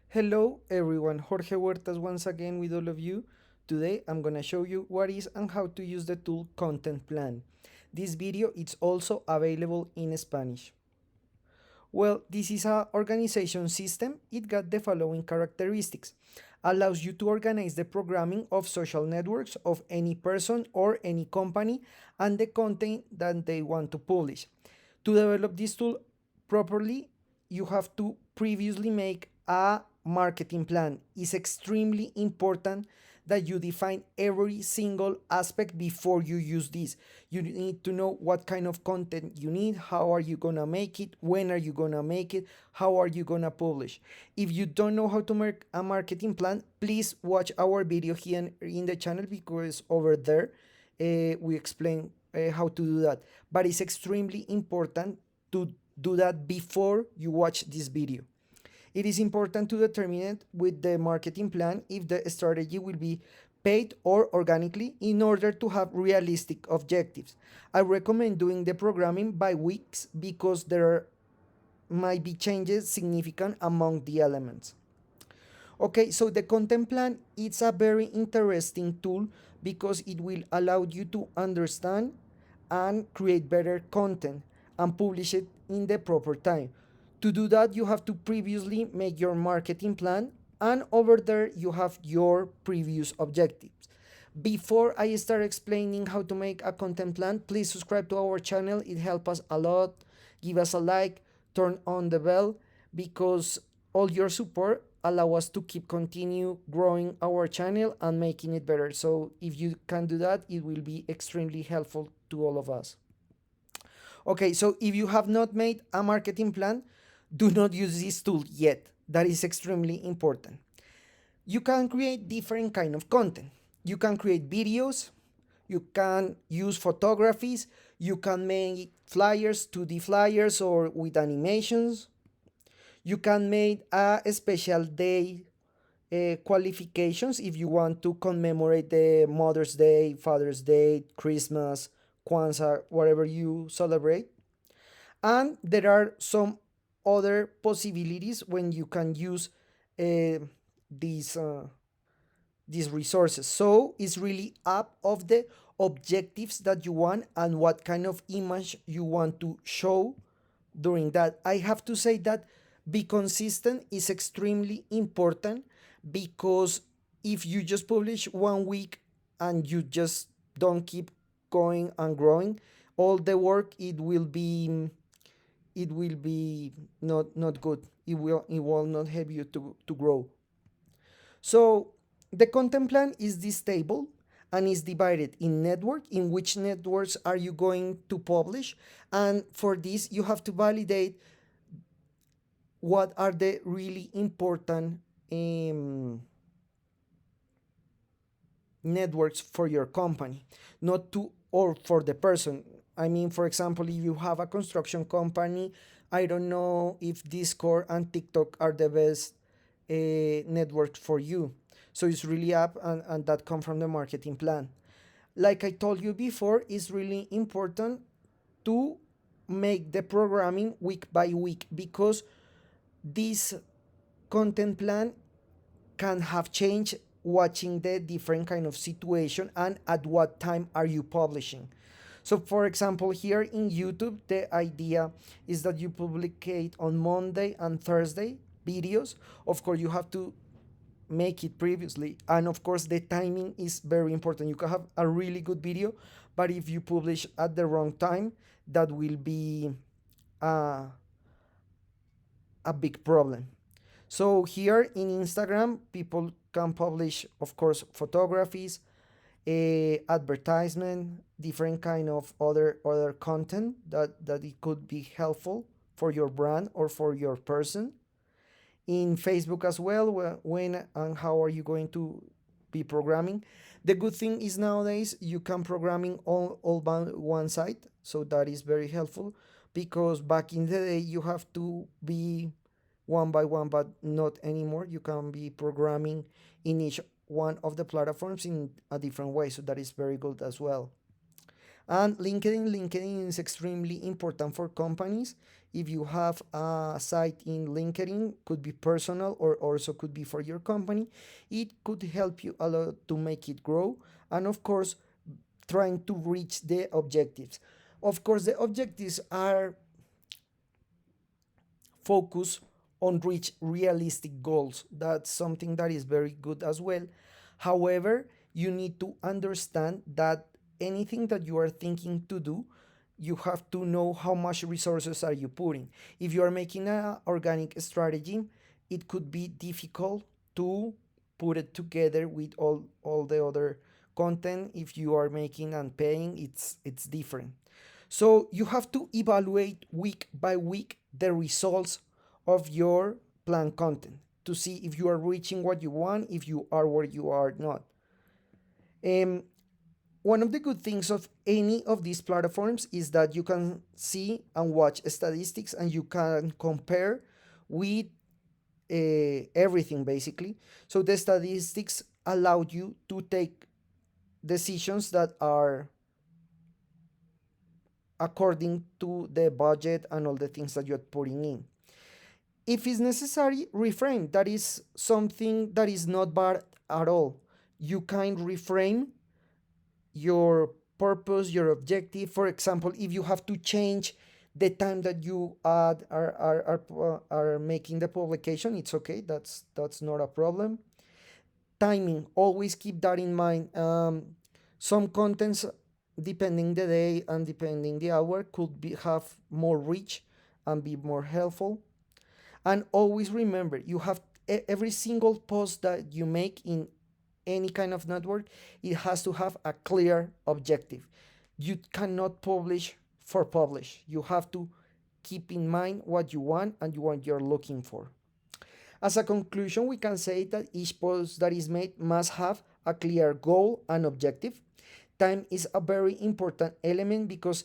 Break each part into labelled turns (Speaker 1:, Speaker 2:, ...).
Speaker 1: Hello everyone, Jorge Huertas once again with all of you. Today I'm gonna show you what is and how to use the tool Content Plan. This video is also available in Spanish. Well, this is a organization system. It got the following characteristics. Allows you to organize the programming of social networks of any person or any company and the content that they want to publish. To develop this tool properly, you have to previously make a marketing plan. It's extremely important that you define every single aspect before you use this. You need to know what kind of content you need, how are you gonna make it, when are you gonna make it, how are you gonna publish. If you don't know how to make a marketing plan, please watch our video here in the channel because over there we explain how to do that. But it's extremely important to do that before you watch this video. It is important to determine it with the marketing plan if the strategy will be paid or organically in order to have realistic objectives. I recommend doing the programming by weeks because there might be changes significant among the elements. Okay, so the content plan it's a very interesting tool because it will allow you to understand and create better content and publish it in the proper time. To do that, you have to previously make your marketing plan, and over there, you have your previous objectives. Before I start explaining how to make a content plan, please subscribe to our channel. It helps us a lot. Give us a like, turn on the bell because all your support allow us to keep continue growing our channel and making it better. So if you can do that, it will be extremely helpful to all of us. Okay, so if you have not made a marketing plan, do not use this tool yet. That is extremely important. You can create different kind of content. You can create videos, you can use photographies, you can make flyers, 2D flyers or with animations. You can make a special day qualifications if you want to commemorate the Mother's Day, Father's Day, Christmas, Kwanzaa, whatever you celebrate. And there are some other possibilities when you can use uh, these these resources. So it's really up of the objectives that you want and what kind of image you want to show during that. I have to say that be consistent is extremely important because if you just publish 1 week and you just don't keep going and growing, all the work it will be not good. It will not help you to grow. So the content plan is this table and is divided in network, in which networks are you going to publish, and for this you have to validate what are the really important networks for your company, not to or for the person. I mean, for example, if you have a construction company, I don't know if Discord and TikTok are the best networks for you. So it's really up, and that come from the marketing plan. Like I told you before, it's really important to make the programming week by week because this content plan can have changed watching the different kind of situation and at what time are you publishing. So for example, here in YouTube, the idea is that you publicate on Monday and Thursday videos. Of course, you have to make it previously, and of course the timing is very important. You can have a really good video, but if you publish at the wrong time, that will be a, a big problem. So here in Instagram, people can publish, of course, photographies, advertisement, different kind of other content that it could be helpful for your brand or for your person. In Facebook as well, when and how are you going to be programming? The good thing is nowadays you can programming all by one site, so that is very helpful because back in the day you have to be one by one, but not anymore. You can be programming in each one of the platforms in a different way, so that is very good as well. And LinkedIn is extremely important for companies. If you have a site in LinkedIn, could be personal or also could be for your company, it could help you a lot to make it grow. And of course, trying to reach the objectives. Of course, the objectives are focused on reach realistic goals. That's something that is very good as well. However, you need to understand that anything that you are thinking to do, you have to know how much resources are you putting. If you are making an organic strategy, it could be difficult to put it together with all the other content. If you are making and paying, it's different. So you have to evaluate week by week the results of your plan content to see if you are reaching what you want, if you are where you are not. Um, One of the good things of any of these platforms is that you can see and watch statistics and you can compare with everything basically. So the statistics allow you to take decisions that are according to the budget and all the things that you're putting in. If it's necessary, reframe. That is something that is not bad at all. You can reframe your purpose, your objective. For example, if you have to change the time that you are making the publication, it's okay. That's not a problem. Timing, always keep that in mind. Some contents, depending the day and depending the hour, could have more reach and be more helpful. And always remember, you have every single post that you make in any kind of network, it has to have a clear objective. You cannot publish for publish. You have to keep in mind what you want and what you're looking for. As a conclusion, we can say that each post that is made must have a clear goal and objective. Time is a very important element because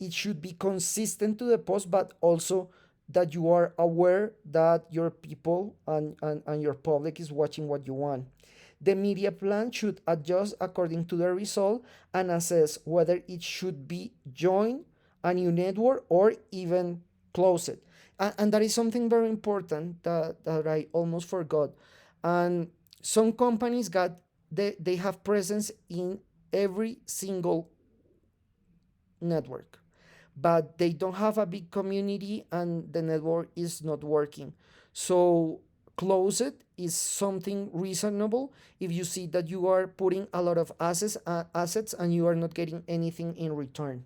Speaker 1: it should be consistent to the post, but also that you are aware that your people and your public is watching what you want. The media plan should adjust according to the result and assess whether it should be joined a new network or even close it. And that is something very important that I almost forgot. And some companies they have presence in every single network, but they don't have a big community and the network is not working. So close it is something reasonable if you see that you are putting a lot of assets and you are not getting anything in return.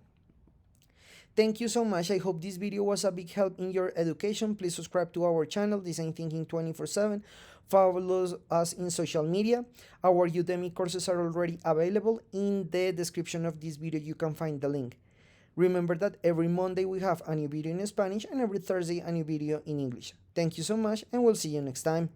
Speaker 1: Thank you so much. I hope this video was a big help in your education. Please subscribe to our channel, Design Thinking 24/7. Follow us in social media. Our Udemy courses are already available. In the description of this video, you can find the link. Remember that every Monday we have a new video in Spanish and every Thursday a new video in English. Thank you so much and we'll see you next time.